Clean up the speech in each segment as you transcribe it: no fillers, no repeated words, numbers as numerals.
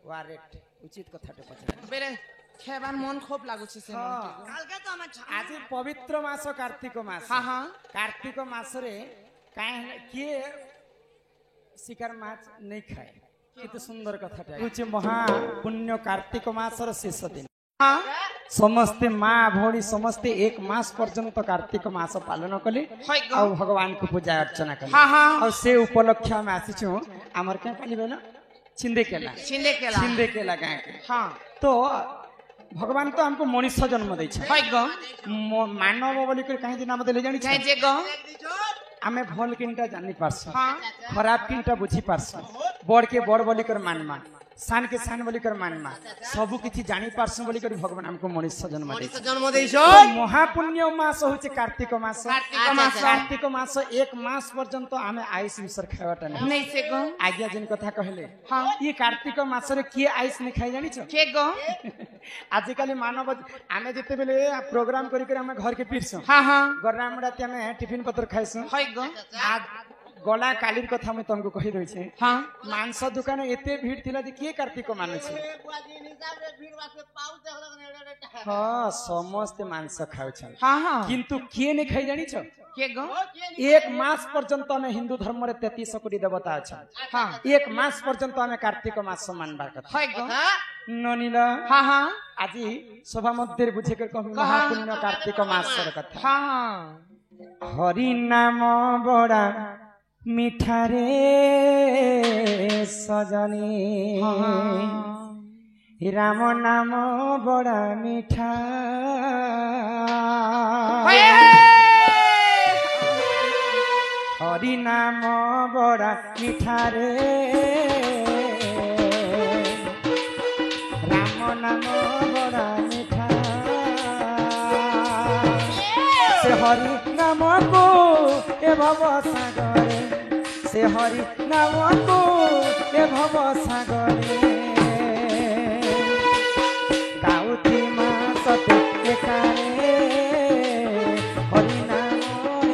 वारेट उचित कथाटे पछारे बेरे खेबान मन खूब लागुछि से मन कालके तो हम आज पवित्र मास कार्तिक मास हां हां कार्तिक मास रे काहे किए शिकार माछ नहीं खाए कितु सुंदर कथाटे होछि महा पुण्य कार्तिक मास र शेष दिन हां समस्ते माँ भौणी समस्ते एक मास पर्यंत कार्तिक मास पालन कले आ भगवान को पूजा अर्चना कले हां हां और से उपलक्ष्य हम आसीछु हमर के काली बेला छिंदे केला गाय के हां तो भगवान तो हमको मनुष्य जन्म दै छै हाय ग मानव बोली कर काहे नाम देले जानि छै जे ग आमे भल किनटा जानि पारस हां खराब किनटा बुझी पारस बड़ के बड़ बोली कर मानमा सान के सान बोली कर मानमा सब किछि जानि पारस बोली कर भगवान हमको मनुष्य जन्म दैछो महापुण्य मास होचे कार्तिक मास कार्तिक मास एक मास पर्यंत आमे आइस मिसर खावाटा नहीं से ग आज्ञा जिन कथा कहले हां ये कार्तिक मास रे की आइस नहीं खाइ जानि छ के ग आजिकली मानव आमे जते बेले प्रोग्राम करी कर आमे घर के पीरस हां हां गरनामडा ते आमे टिफिन पत्र खाइस हाय ग आज गला कालीर कथा में तुमको कहि रही छे हां मांस दुकान एते भीड़ थिला जे के कार्तिक माने छे हां समस्त मांस खाउ छ हां हां किंतु के ने खाइ जानि छ के ग एक मास पर्यंत में हिंदू धर्म रे 33 कोटी देवता छ हां एक मास पर्यंत में कार्तिक मास मानबार कथा हाय ग ननीला हां हां আজি सभा मध्य बुझे कर कहूं महापुण्य कार्तिक मास रे कथा हां हरि नाम बड़ा मिठा रे सजनी राम नाम बड़ा मिठा हरि नाम बड़ा मिठा रे राम नाम बड़ा मिठा से हरि नाम को ए भव सागरे से हरि नाम को ए भव सागरे गाउती मासते एकारे हरि नाम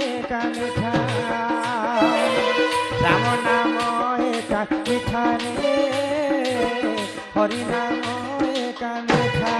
एका मिठा राम नाम एका मिठा रे हरि नाम एका मिठा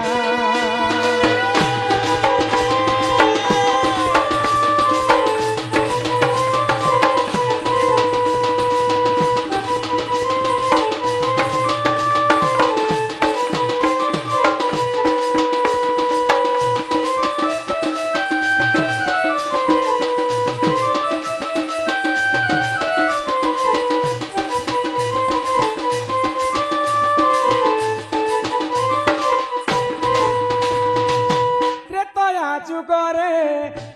जुगरे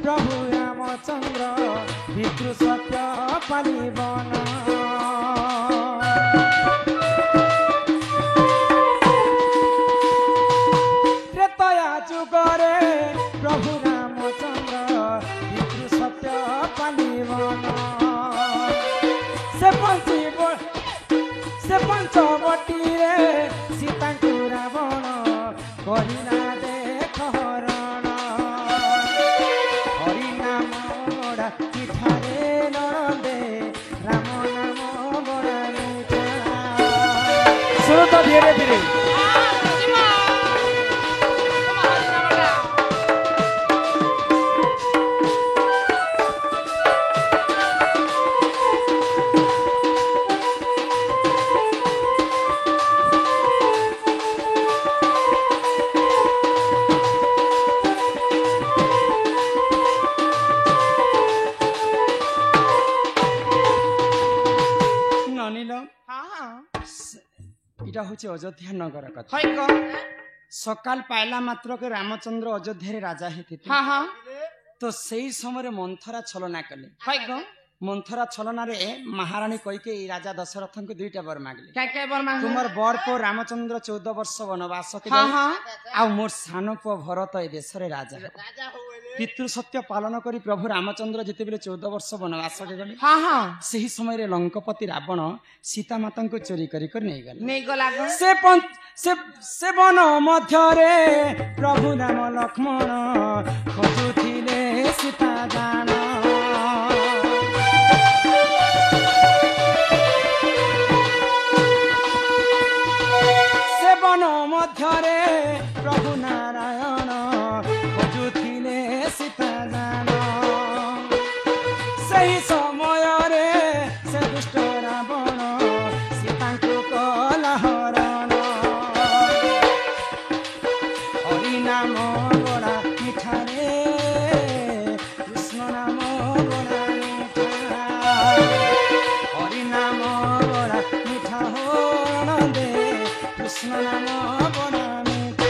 प्रभु रामचंद्र पितृ सत्य पालिबन त्रेतया जुगरे प्रभु रामचंद्र पितृ सत्य पालिबन से पंचवटी रे सीता को रावण करिना तो धीरे धीरे इटा होचे अयोध्या नगर कथा हाय ग सकाल पाइला मात्र के रामचंद्र अयोध्या रे राजा हेते हां हां तो सही समय मंथरा छलना कले हाय ग मंथरा छलना रे महारानी कहि के राजा दशरथ को दुईटा वर मांगले काय वर मांगले तुमर बर को रामचंद्र 14 वर्ष वनवास के हां हां आ मोर सानो को भरत ए देश रे राजा पितृ सत्य पालन करी प्रभु रामचंद्र जिते बेले 14 वर्ष वनवास के गले हां हां सही समय रे लंकापति रावण सीता माता को चोरी करी कर नहीं गला से वन मध्य रे प्रभु राम लक्ष्मण खोजुथिले सीता जान ମଧ୍ୟରେ ପ୍ରଭୁ ନାରାୟଣ ଖୋଜୁଥିଲେ ସୀତା ଜାନ ସେହି ସମୟରେ ସେ ଦୁଷ୍ଟ ରାବଣ ସୀତାଙ୍କୁ କଲା ହରଣ ହରି ନାମ ବଡ଼ା ମିଠାରେ କୃଷ୍ଣ ନାମ ବଡ଼ା ମିଠା ହରି ନାମ ବଡ଼ା ମିଠା ହରଣ ଦେ କୃଷ୍ଣ ନାମ ବଡ଼ା ମିଠା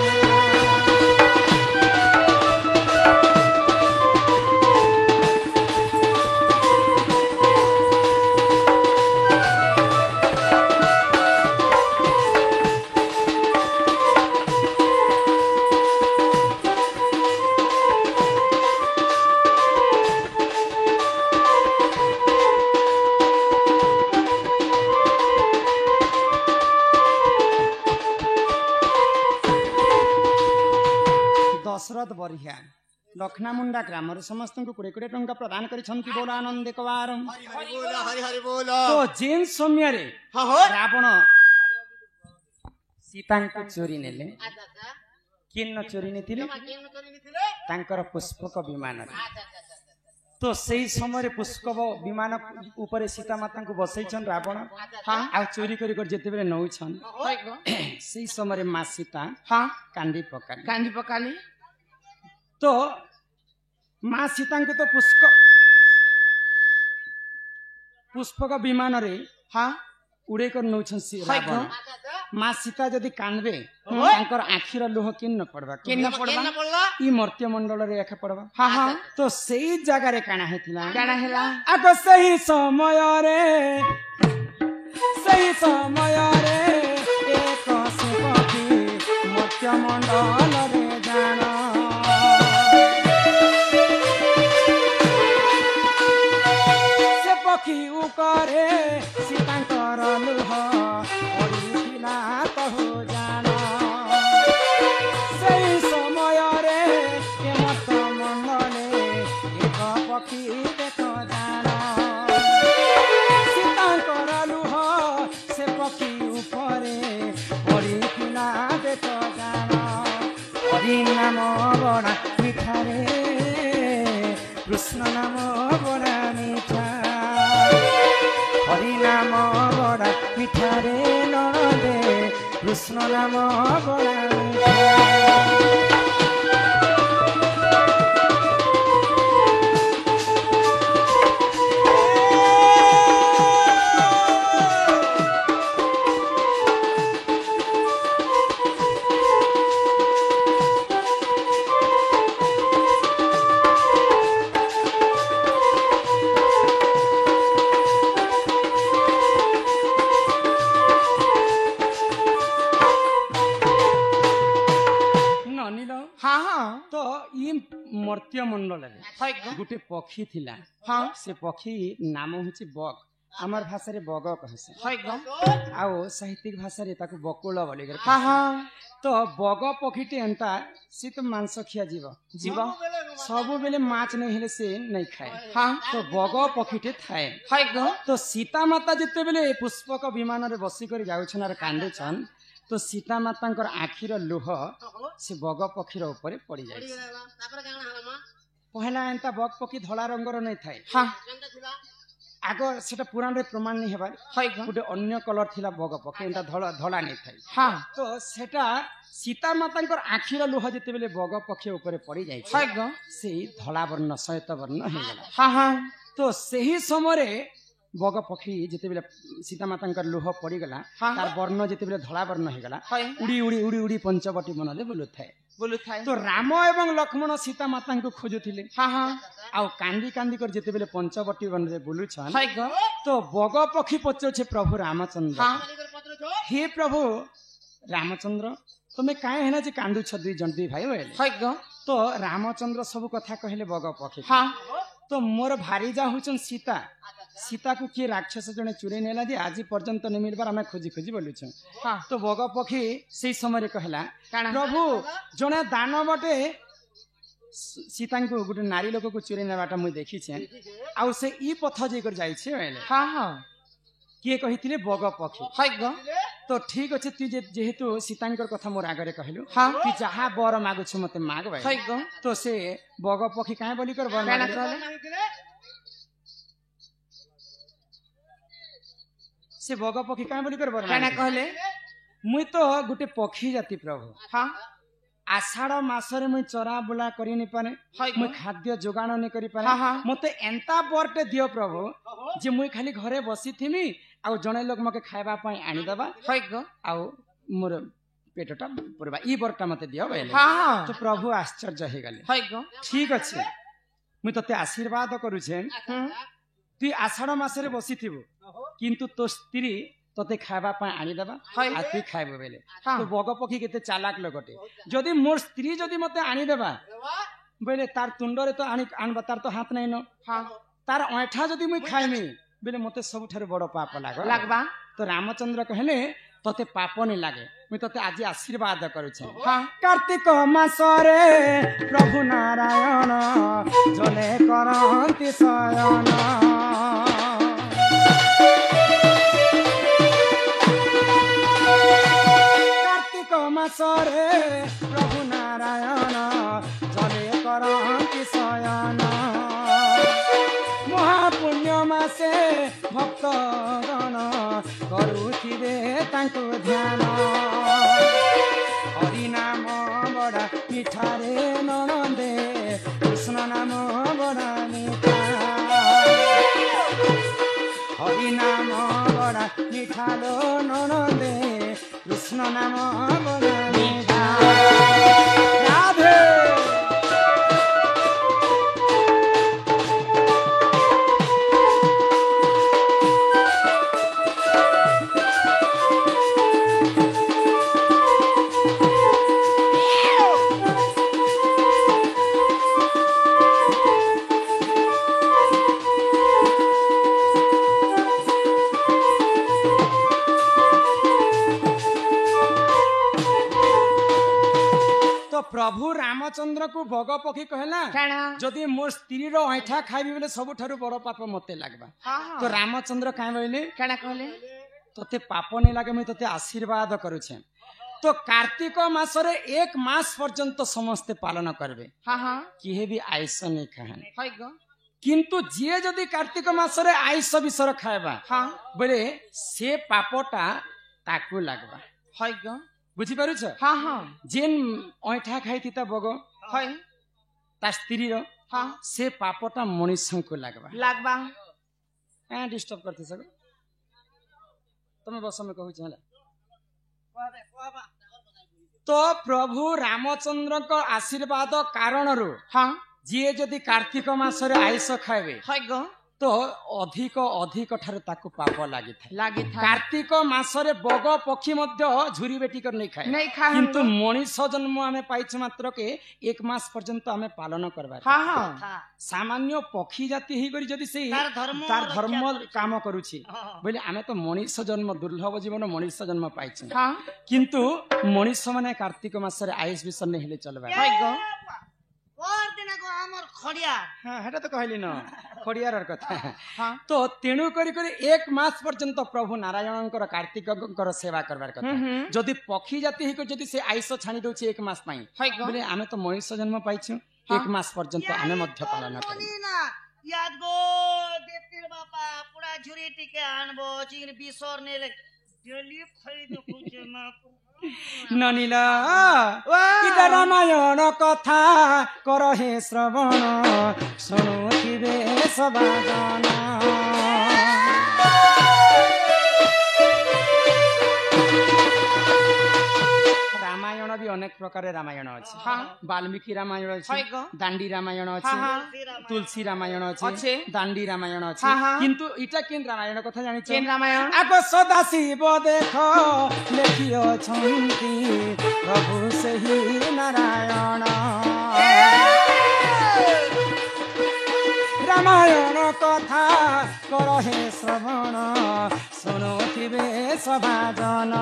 ଦଶରଥ ବରିହା ଲକ୍ଷ୍ମଣମୁଣ୍ଡା ଗ୍ରାମରେ ସମସ୍ତଙ୍କୁ 20 ଟଙ୍କା ପ୍ରଦାନ କରିଛନ୍ତି ବୋଲ ଆନନ୍ଦ କବାରମ୍ ତ ଯେଉଁ ସମୟରେ ରାବଣ ସୀତାଙ୍କୁ ଚୋରି ନେଲେ କିନ୍ନ ଚୋରି ନେଇଥିଲେ ତାଙ୍କର ପୁଷ୍ପକ ବିମାନରେ ତ ସେଇ ସମୟରେ ପୁଷ୍ପକ ବିମାନ ଉପରେ ସୀତା ମାତାଙ୍କୁ ବସେଇଛନ୍ ରାବଣ ଆଉ ଚୋରି କରି ଯେତେବେଳେ ନଉଛନ୍ ସେଇ ସମୟରେ ମା ସୀତା କାନ୍ଦି ପକାଲି ତ ମା ସୀତାଙ୍କୁ ତ ପୁଷ୍ପକ ବିମାନରେ ଉଡେଇ କରି ନଉଛନ୍ତି ରାବଣ ମା ସୀତା ଯଦି କାନ୍ଦବେ ତାଙ୍କର ଆଖିର ଲୁହ କିନ୍ନ ପଡବା ଇ ମର୍ତ୍ତ୍ୟ ମଣ୍ଡଳରେ ଏକା ପଡବା ତ ସେଇ ଜାଗାରେ କାଣା ହେଇଥିଲା ଆଗ ସେହି ସମୟରେ ଏକ ସେ ପକ୍ଷୀ ମର୍ତ୍ତ୍ୟ ମଣ୍ଡଳରେ ଜାଣ ପକ୍ଷୀ ଉପରେ ସୀତାଙ୍କର ଲୁହ ପଡ଼ିଥିଲା କହୁ ଜାଣ ସେହି ସମୟରେ ମତ ମଣ୍ଡଳେ ଏକ ପକ୍ଷୀ ଦେଖ ଜାଣ ସୀତାଙ୍କର ଲୁହ ସେ ପକ୍ଷୀ ଉପରେ ପଡ଼ିଥିଲା ଦେଖ ଜାଣ ହରି ନାମ ବଡ଼ା ମିଠାରେ କୃଷ୍ଣ ନାମ ବଡ଼ା ମିଠା হরি নাম বড়া মিঠারে নদে কৃষ্ণ নাম বড়া মিঠা ମର୍ତ୍ତ୍ୟ ମଣ୍ଡଳରେ ଗୋଟେ ପକ୍ଷୀ ଥିଲା ସେ ପକ୍ଷୀ ନାମ ହଉଛି ବଗ ଆମର ଭାଷାରେ ବଗ କହସେ ଆଉ ସାହିତ୍ୟିକ ଭାଷାରେ ତାକୁ ବକୁଳ ବୋଲି ତ ବଗ ପକ୍ଷୀଟି ଏନ୍ତା ସେ ତ ମାଂସ ଖିଆ ଯିବ ସବୁବେଳେ ମାଛ ନେଇ ହେଲେ ସେ ନେଇ ଖାଏ ତ ବଗ ପକ୍ଷୀଟେ ଥାଏ ତ ସୀତା ମାତା ଯେତେବେଳେ ପୁଷ୍ପକ ବିମାନରେ ବସିକରି ଯାଉଛନ୍ ଆର କାନ୍ଦୁଛନ୍ ତ ସୀତା ମାତାଙ୍କର ଆଖିର ଲୁହ ସେ ବଗ ପକ୍ଷୀର ଉପରେ ପଡି ଯାଇଛି ପହଲା ଏନ୍ତା ବଗ ପକ୍ଷୀ ଧଳା ରଙ୍ଗର ନେଇ ଥାଏ ଆଗ ସେଟା ପୁରାଣରେ ପ୍ରମାଣ ନେଇ ହେବାର ଗୋଟେ ଅନ୍ୟ କଲର ଥିଲା ବଗ ପକ୍ଷୀ ଏନ୍ତା ଧଳା ନେଇ ଥାଏ ତ ସେଟା ସୀତା ମାତାଙ୍କର ଆଖିର ଲୁହ ଯେତେବେଳେ ବଗ ପକ୍ଷୀ ଉପରେ ପଡି ଯାଇଛି ସେଇ ଧଳା ବର୍ଣ୍ଣ ଶ୍ଵେତ ବର୍ଣ୍ଣ ହେଇଗଲା ତ ସେହି ସମୟରେ ବଗ ପକ୍ଷୀ ଯେତେବେଳେ ସୀତା ମାତାଙ୍କର ଲୁହ ପଡିଗଲା ତାର ବର୍ଣ୍ଣ ଯେତେବେଳେ ଧଳା ବର୍ଣ୍ଣ ହେଇଗଲା ଉଡି ଉଡି ଉଡି ଉଡି ପଞ୍ଚବଟୀ ବନରେ ବୁଲୁଥାଏ ତ ରାମ ଏବଂ ଲକ୍ଷ୍ମଣ ସୀତା ମାତାଙ୍କୁ ଖୋଜୁଥିଲେ ଆଉ କାନ୍ଦି କାନ୍ଦି କରି ଯେତେବେଳେ ପଞ୍ଚବଟୀ ବନରେ ବୁଲୁଛନ୍ ତ ବଗ ପକ୍ଷୀ ପଚାରୁଛେ ପ୍ରଭୁ ରାମଚନ୍ଦ୍ର ହେ ପ୍ରଭୁ ରାମଚନ୍ଦ୍ର ତମେ କାହିଁ ହେଲା ଯେ କାନ୍ଦୁଛ ଦୁଇ ଭାଇ ବୋଇଲେ ତ ରାମଚନ୍ଦ୍ର ସବୁ କଥା କହିଲେ ବଗ ପକ୍ଷୀ ତ ମୋର ଭାରିଜା ହଉଛନ୍ ସୀତା ସୀତାକୁ କିଏ ରାକ୍ଷସ ଜଣେ ଚୁରେଇ ନେଲା ଯେ ଆଜି ପର୍ଯ୍ୟନ୍ତ ନ ମିଳିବାର ଆମେ ଖୋଜି ଖୋଜି ବୋଲୁଛୁ ତ ବଗ ପକ୍ଷୀ ସେଇ ସମୟରେ କହିଲା ପ୍ରଭୁ ଜଣେ ଦାନବଟେ ସୀତାଙ୍କୁ ଗୋଟେ ନାରୀ ଲୋକକୁ ଚୁରେଇ ନେବାଟା ମୁଁ ଦେଖିଛେ ଆଉ ସେ ଇ ପଥ ଯାଇକରି ଯାଇଛି କିଏ କହିଥିଲେ ବଗ ପକ୍ଷୀ ତ तो ठीक अच्छे तु जेहेतु सीतांकर कथा मोर आगे कहलु हाँ। तु जहा बर मागुछ मते माग भाई है गो तो से बग पक्षी काहे बोली कर बर काना मागले? कहले से बग पक्षी काहे बोली कर बर काना मागले? कहले मुई तो गुटे पक्षी जाति प्रभु हाँ आषाढ़ मासरे मुई चरा बुला करि नि पारे है मुई गो खाद्य जोगाण नि करि पारे हाँ, हाँ। मते एंता बरटे दियो प्रभु जे मुई खाली घरे बसी थिमी आ जणे लोग मके खाइबा पई आनी दबा है गो आ मोर पेटटा पुरबा ई बरटा मते दियो बेले हाँ हाँ तो प्रभु आश्चर्य हे गले है गो ठीक अछि मुई तते आशीर्वाद करूछे तुई आषाढ़ मासरे बसी थिबु किंतु तो स्त्री तते खाइबा पई आनी दबा है। आ तुई खाइबो बेले हाँ। तो बग पक्षी केते चालाक लगटे जदि मोर स्त्री जदि मते आनी देबा बेले तार तुंडरे तो आनी आनबा तार तो हाथ नै न हाँ तार ऐठा जदि मुई खाइमी बेले मते सबठारु बड़ पाप लागबा तो रामचंद्र कहले तते पाप नै लागे मुई तते आज आशीर्वाद करूछे हाँ कार्तिक मासरे प्रभु नारायण जले करंती शयन कार्तिक मासरे प्रभु नारायण जले करंती शयन महापुण्य मासे भक्तगण करुथिबे तांको ध्यान हरि नाम बड़ा मिठा रे ननंदे कृष्ण नाम बड़ा मिठा हरि नाम बड़ा मिठा लो ननंदे कृष्ण नाम बड़ा मिठा राधे तो प्रभु रामचंद्र को बग पक्षी कहला काना जदि मोर स्त्री रो ऐठा खाइबी बेले सबठारु बड़ पाप मते लागबा हाँ तो हाँ रामचंद्र काहे बोले काना कहले तते पाप नै लागे मुई तते आशीर्वाद करूछे तो कार्तिक मासरे 1 मास पर्यंत समस्ते पालन करबे हाँ हाँ किहे भी आइस नै खाहन है गो किंतु जे जदि कार्तिक मासरे आइस बिसर खाइबा हाँ बोले से पापटा ताकू लागबा है गो बुझी पारुछ हाँ हाँ जेन ऐठा खाइति त बग है ता स्त्री रो हाँ से पापटा मनुष्य को लागबा लागबा क्या डिस्टर्ब करते सको तुम्हें बस में कहू चला तो प्रभु रामचंद्र को आशीर्वाद कारण रो हाँ जी जदि कार्तिक मासरे आइस खाइबे है गो तो अधिक अधिक ठार ताकू पाप लागि थाए लागी था कार्तिक मासरे बग पक्षी मध्य झुरी बेटी कर नहीं खाए नहीं खाए किंतु मनीष जन्म आमे पाइछ मात्र के 1 मास पर्यंत आमे पालन करबा हाँ हाँ सामान्य पक्षी जाति ही करी जदि से तार धर्म काम करूछि बोले आमे तो मनीष जन्म दुर्लभ जीवन मनीष जन्म पाइछ हाँ किंतु मनीष माने कार्तिक मासरे आयुष विसर हेले चलबा है गो हाँ हेटा तो कहली न खड़ियार कथा हाँ तो तेणु करी 1 मास पर्यंत प्रभु नारायण कार्तिक सेवा करबार कथा जदि पक्षी जाति ही जदि से आयुष छाणी दउछि 1 मास पई है गो बोले आमे तो मनुष्य जन्म पाइछु 1 मास पर्यंत आमे मध्य पालन करू याद गो देवतीर बापा पुरा झुरी टिके आनबो चिंग बिसर ने डेली खै देखु मा ननिला इता रामायण कथा कर हे श्रवण सुनुथिबे सबाजन रामायण भी अनेक प्रकार रामायण अछि वाल्मीकि रामायण अछि दांडी रामायण अछि तुलसी रामायण अछि दांडी रामायण अछि किंतु इटा केन रामायण कथा जानि छ केन रामायण आगो सदा शिव देख लेखियो छंती प्रभु सही नारायण रामायण कथा कर हे श्रवण सुनुथिबे सभाजन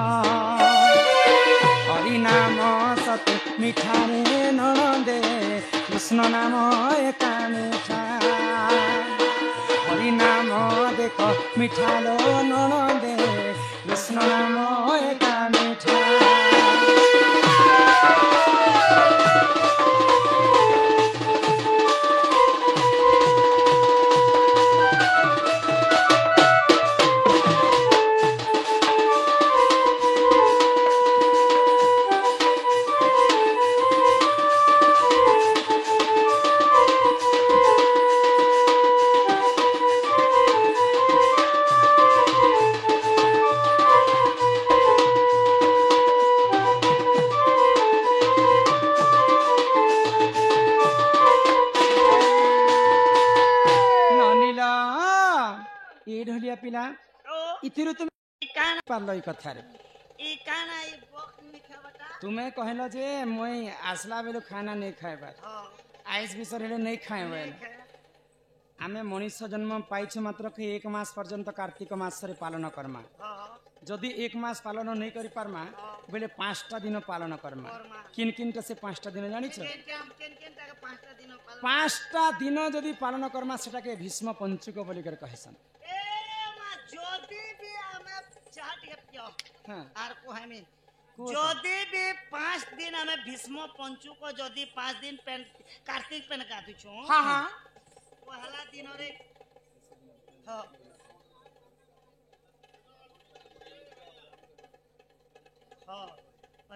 हरि नाम सत मिठा रे ननदे कृष्ण नाम एका मिठा हरि नाम देख मिठा लो ननदे কৃষ্ণ নাম একা মিঠা ନନିଲ ଏ ଢଲିଆ ପିଲା ଓ ଇଥିରୁ ତୁମେ ଇ କାଣା ପାରଲ ଏଇ କଥାରେ ଇ କାଣା ଇ ବକ୍ ମିଠାବାଟା ତୁମେ କହିଲ ଯେ ମୁଇଁ ଆସିଲା ବେଳୁ ଖାନା ନେଇ ଖାଇବାର ହଁ ଆଇସ୍ ବିଷୟରେ ହେଲେ ନେଇ ଖାଇବାର ଆମେ ମଣିଷ ଜନ୍ମ ପାଇଛୁ ମାତ୍ର କି 1 ମାସ ପର୍ଯ୍ୟନ୍ତ କାର୍ତ୍ତିକ ମାସରେ ପାଳନ କର୍ମା ହଁ ଯଦି 1 ମାସ ପାଳନ ନେଇ କରି ପାରମା ବେଲେ 5ଟା ଦିନ ପାଳନ କର୍ମା କର୍ମା। କିନ୍ କିନଟା ସେ 5ଟା ଦିନ ଜାଣିଛ କେନ୍ ତାକେ 5টা দিন পালন 5টা ଦିନ ଯଦି ପାଳନ କର୍ମା ସେଟାକେ ଭୀଷ୍ମ ପଞ୍ଚୁକ ବୋଲି କରି କହିସନ୍ এ মা যদি বি আমি চাহ টিকে পিও হ্যাঁ আর কোহামি কুহ। যদি বি 5 দিন আমি ভীষ্ম পঞ্চুক যদি 5 দিন পেন কার্তিক পেন কাটুছু হ্যাঁ হ্যাঁ পহলা দিনরে হ হ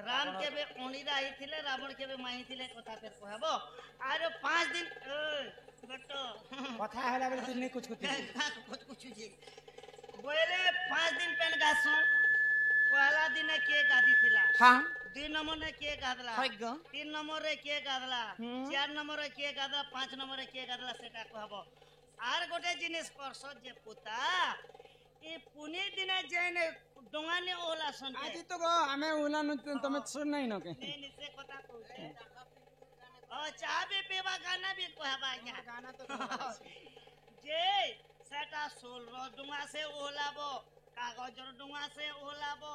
রাম কেবে অনিরা আইছিলে রাবণ কেবে মাইছিলে কথা ফের কহব আর 5 দিন এ বেটো କଥା ହେଲା ବେଲେ ତୁ ନେଇ କୁछ କୁछ कुछ बोले 5 दिन पेन गासू पहला दिन के गादी थिला হ্যাঁ 2 नंबर ने के गादला হইগ 3 नंबर रे के गादला 4 नंबर रे के गादला 5 नंबर रे के गादला सेटा कहबो आर गोटे जिनिस करस जे पुता ए पुनी दिन जेने डोंगाने ओला सन ଆଜି ତ ଆମେ ଉଲାनु ତମେ ଶୁଣ ନାହିଁ ନ କେ ने से कथा कहू चाह भी पीवा गाना भी कहबा गाना तो जे सेटा सोल रो डुंगा से ओलाबो कागजर डुंगा से ओलाबो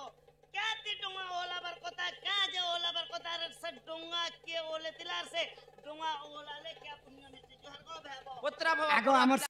क्याति डुंगा ओलाबर कथा का जे ओलाबर कथा रे से डुंगा के ओले तिलार से डुंगा ओलाले क्या पुण्य ने जोहर गो भेबो পুত্র ଆଗ ଆମର